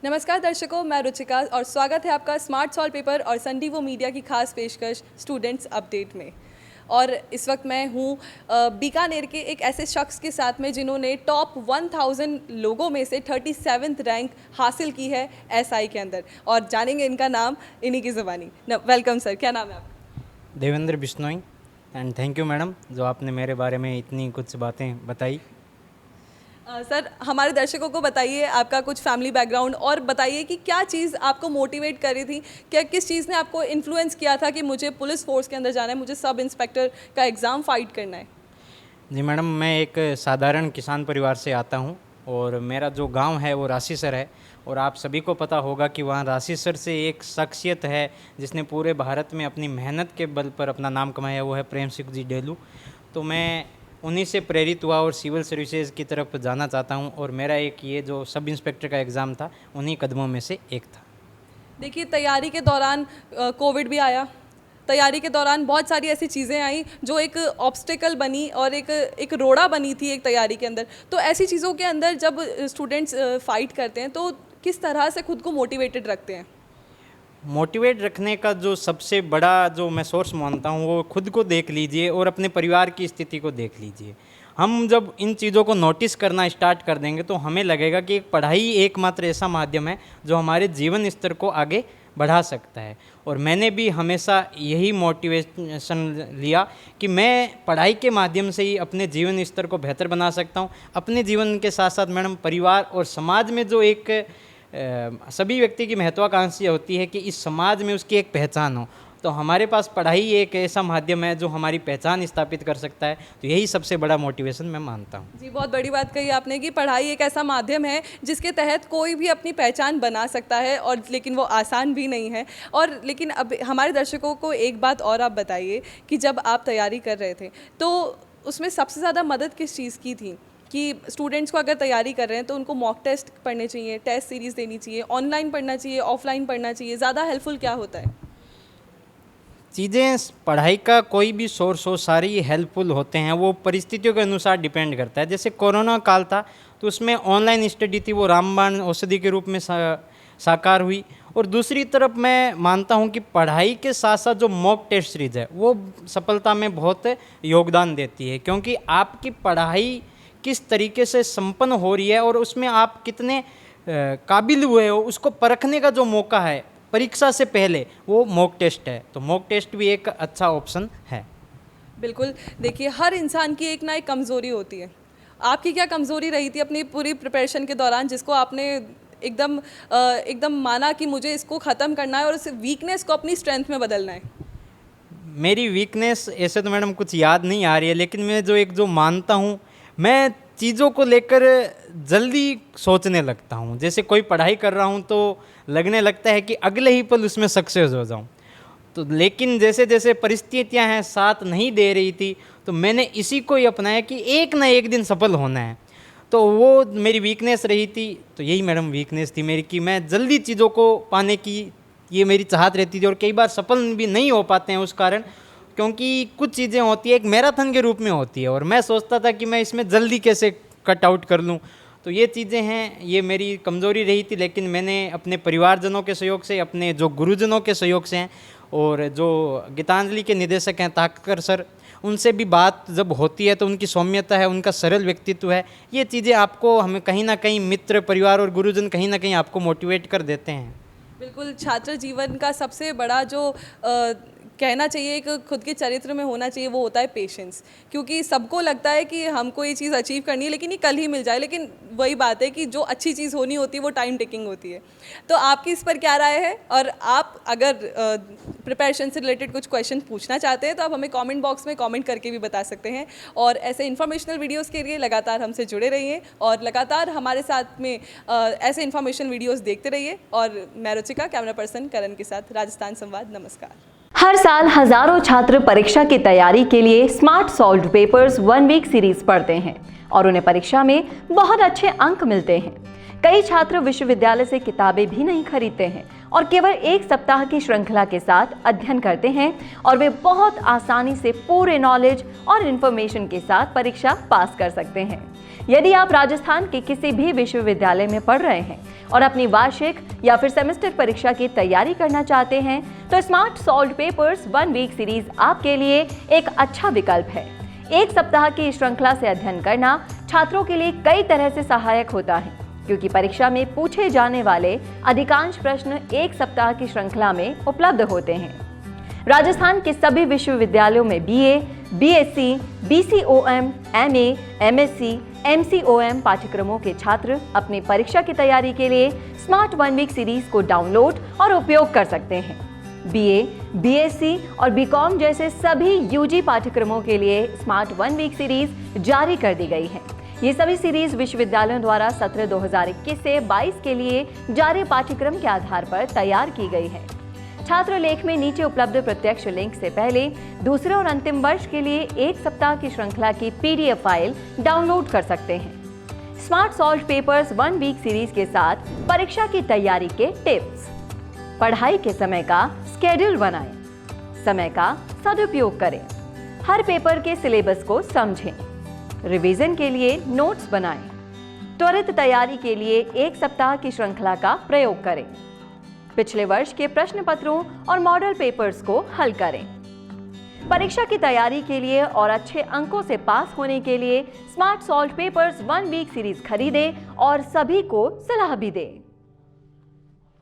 नमस्कार दर्शकों, मैं रुचिका और स्वागत है आपका स्मार्ट सॉल्व पेपर और संडीवो मीडिया की खास पेशकश स्टूडेंट्स अपडेट में। और इस वक्त मैं हूँ बीकानेर के एक ऐसे शख्स के साथ में जिन्होंने टॉप 1000 लोगों में से 37th रैंक हासिल की है एसआई के अंदर, और जानेंगे इनका नाम इन्हीं की ज़बानी। वेलकम सर, क्या नाम है आपका? Devendra Bishnoi. And thank you madam, जो आपने मेरे बारे में इतनी कुछ बातें बताई। सर, हमारे दर्शकों को बताइए आपका कुछ फैमिली बैकग्राउंड और बताइए कि क्या चीज़ आपको मोटिवेट कर रही थी, क्या किस चीज़ ने आपको इन्फ्लुएंस किया था कि मुझे पुलिस फोर्स के अंदर जाना है, मुझे सब इंस्पेक्टर का एग्ज़ाम फाइट करना है? जी मैडम, मैं एक साधारण किसान परिवार से आता हूँ और मेरा जो गांव है वो राशीसर है। और आप सभी को पता होगा कि वहाँ राशीसर से एक शख्सियत है जिसने पूरे भारत में अपनी मेहनत के बल पर अपना नाम कमाया, वो है प्रेम सिंह जी डेलू। तो मैं उन्हीं से प्रेरित हुआ और सिविल सर्विसेज की तरफ जाना चाहता हूँ, और मेरा एक ये जो सब इंस्पेक्टर का एग्ज़ाम था उन्हीं कदमों में से एक था। देखिए, तैयारी के दौरान कोविड भी आया, तैयारी के दौरान बहुत सारी ऐसी चीज़ें आई जो एक ऑब्स्टिकल बनी और एक रोड़ा बनी थी एक तैयारी के अंदर। तो ऐसी चीज़ों के अंदर जब स्टूडेंट्स फाइट करते हैं तो किस तरह से खुद को मोटिवेटेड रखते हैं? मोटिवेट रखने का जो सबसे बड़ा जो मैं सोर्स मानता हूँ वो खुद को देख लीजिए और अपने परिवार की स्थिति को देख लीजिए। हम जब इन चीज़ों को नोटिस करना स्टार्ट कर देंगे तो हमें लगेगा कि पढ़ाई एकमात्र ऐसा माध्यम है जो हमारे जीवन स्तर को आगे बढ़ा सकता है। और मैंने भी हमेशा यही मोटिवेशन लिया कि मैं पढ़ाई के माध्यम से ही अपने जीवन स्तर को बेहतर बना सकता हूँ। अपने जीवन के साथ साथ मैडम परिवार और समाज में जो एक सभी व्यक्ति की महत्वाकांक्षा होती है कि इस समाज में उसकी एक पहचान हो, तो हमारे पास पढ़ाई एक ऐसा माध्यम है जो हमारी पहचान स्थापित कर सकता है। तो यही सबसे बड़ा मोटिवेशन मैं मानता हूँ। जी, बहुत बड़ी बात कही आपने कि पढ़ाई एक ऐसा माध्यम है जिसके तहत कोई भी अपनी पहचान बना सकता है, और लेकिन वो आसान भी नहीं है। और लेकिन अब हमारे दर्शकों को एक बात और आप बताइए कि जब आप तैयारी कर रहे थे तो उसमें सबसे ज़्यादा मदद किस चीज़ की थी? कि स्टूडेंट्स को अगर तैयारी कर रहे हैं तो उनको मॉक टेस्ट पढ़ने चाहिए, टेस्ट सीरीज़ देनी चाहिए, ऑनलाइन पढ़ना चाहिए, ऑफलाइन पढ़ना चाहिए, ज़्यादा हेल्पफुल क्या होता है? चीज़ें, पढ़ाई का कोई भी सोर्स हो, सारी हेल्पफुल होते हैं, वो परिस्थितियों के अनुसार डिपेंड करता है। जैसे कोरोना काल था तो उसमें ऑनलाइन स्टडी थी, वो रामबाण औषधि के रूप में साकार हुई। और दूसरी तरफ मैं मानता हूँ कि पढ़ाई के साथ साथ जो मॉक टेस्ट सीरीज है वो सफलता में बहुत योगदान देती है, क्योंकि आपकी पढ़ाई किस तरीके से संपन्न हो रही है और उसमें आप कितने काबिल हुए हो उसको परखने का जो मौका है परीक्षा से पहले, वो मॉक टेस्ट है। तो मॉक टेस्ट भी एक अच्छा ऑप्शन है। बिल्कुल। देखिए, हर इंसान की एक ना एक कमज़ोरी होती है। आपकी क्या कमज़ोरी रही थी अपनी पूरी प्रिपरेशन के दौरान जिसको आपने एकदम माना कि मुझे इसको ख़त्म करना है और उस वीकनेस को अपनी स्ट्रेंथ में बदलना है? मेरी वीकनेस ऐसे तो मैडम कुछ याद नहीं आ रही है, लेकिन मैं जो मानता हूँ, मैं चीज़ों को लेकर जल्दी सोचने लगता हूँ। जैसे कोई पढ़ाई कर रहा हूँ तो लगने लगता है कि अगले ही पल उसमें सक्सेस हो जाऊँ। तो लेकिन जैसे जैसे परिस्थितियाँ हैं साथ नहीं दे रही थी, तो मैंने इसी को ही अपनाया कि एक ना एक दिन सफल होना है। तो वो मेरी वीकनेस रही थी। तो यही मैडम वीकनेस थी मेरी कि मैं जल्दी चीज़ों को पाने की ये मेरी चाहत रहती थी, और कई बार सफल भी नहीं हो पाते हैं उस कारण, क्योंकि कुछ चीज़ें होती है एक मैराथन के रूप में होती है, और मैं सोचता था कि मैं इसमें जल्दी कैसे कट आउट कर लूँ। तो ये चीज़ें हैं, ये मेरी कमज़ोरी रही थी। लेकिन मैंने अपने परिवारजनों के सहयोग से, अपने जो गुरुजनों के सहयोग से हैं, और जो गीतांजलि के निदेशक हैं ताककर सर, उनसे भी बात जब होती है तो उनकी सौम्यता है, उनका सरल व्यक्तित्व है, ये चीज़ें आपको, हमें कहीं ना कहीं मित्र, परिवार और गुरुजन कहीं ना कहीं आपको मोटिवेट कर देते हैं। बिल्कुल, छात्र जीवन का सबसे बड़ा जो कहना चाहिए एक खुद के चरित्र में होना चाहिए वो होता है पेशेंस। क्योंकि सबको लगता है कि हमको ये चीज़ अचीव करनी है लेकिन ये कल ही मिल जाए, लेकिन वही बात है कि जो अच्छी चीज़ होनी होती है वो टाइम टेकिंग होती है। तो आपकी इस पर क्या राय है? और आप अगर प्रिपरेशन से रिलेटेड कुछ क्वेश्चन पूछना चाहते हैं तो आप हमें कमेंट बॉक्स में कमेंट करके भी बता सकते हैं। और ऐसे इन्फॉर्मेशनल वीडियोज़ के लिए लगातार हमसे जुड़े रहिए और लगातार हमारे साथ में ऐसे इन्फॉर्मेशन वीडियोज़ देखते रहिए। और मैं रुचिका, कैमरा पर्सन करण के साथ, राजस्थान संवाद। नमस्कार। हर साल हजारों छात्र परीक्षा की तैयारी के लिए smart solved papers 1 week series पढ़ते हैं और उन्हें परीक्षा में बहुत अच्छे अंक मिलते हैं। कई छात्र विश्वविद्यालय से किताबें भी नहीं खरीदते हैं और केवल एक सप्ताह की श्रृंखला के साथ अध्ययन करते हैं और वे बहुत आसानी से पूरे नॉलेज और इंफॉर्मेशन के साथ परीक्षा पास कर सकते हैं। यदि आप राजस्थान के किसी भी विश्वविद्यालय में पढ़ रहे हैं और अपनी वार्षिक या फिर सेमेस्टर परीक्षा की तैयारी करना चाहते हैं तो smart solved papers 1 week series आपके लिए एक अच्छा विकल्प है। एक सप्ताह की श्रृंखला से अध्ययन करना छात्रों के लिए कई तरह से सहायक होता है, क्योंकि परीक्षा में पूछे जाने वाले अधिकांश प्रश्न एक सप्ताह की श्रृंखला में उपलब्ध होते हैं। राजस्थान के सभी विश्वविद्यालयों में BA, BSc, BCOM, MA, MSc, MCOM पाठ्यक्रमों के छात्र अपनी परीक्षा की तैयारी के लिए स्मार्ट 1 वीक सीरीज को डाउनलोड और उपयोग कर सकते हैं। BA, BSc और BCom जैसे सभी UG पाठ्यक्रमों के लिए स्मार्ट 1 वीक सीरीज जारी कर दी गई है। ये सभी सीरीज विश्वविद्यालयों द्वारा सत्र 2021 से 22 के लिए जारी पाठ्यक्रम के आधार पर तैयार की गई है। छात्र लेख में नीचे उपलब्ध प्रत्यक्ष लिंक से पहले दूसरे और अंतिम वर्ष के लिए एक सप्ताह की श्रृंखला की PDF फाइल डाउनलोड कर सकते हैं। Smart solved papers 1 week series के साथ परीक्षा की तैयारी के टिप्स। पढ़ाई के समय का स्केड्यूल बनाएं, समय का सदुपयोग करें, हर पेपर के सिलेबस को समझें, रिवीजन के लिए नोट्स बनाएं, त्वरित तैयारी के लिए एक सप्ताह की श्रृंखला का प्रयोग करें, पिछले वर्ष के प्रश्न पत्रों और मॉडल पेपर्स को हल करें। परीक्षा की तैयारी के लिए और अच्छे अंकों से पास होने के लिए smart solved papers 1 week series खरीदें और सभी को सलाह भी दें।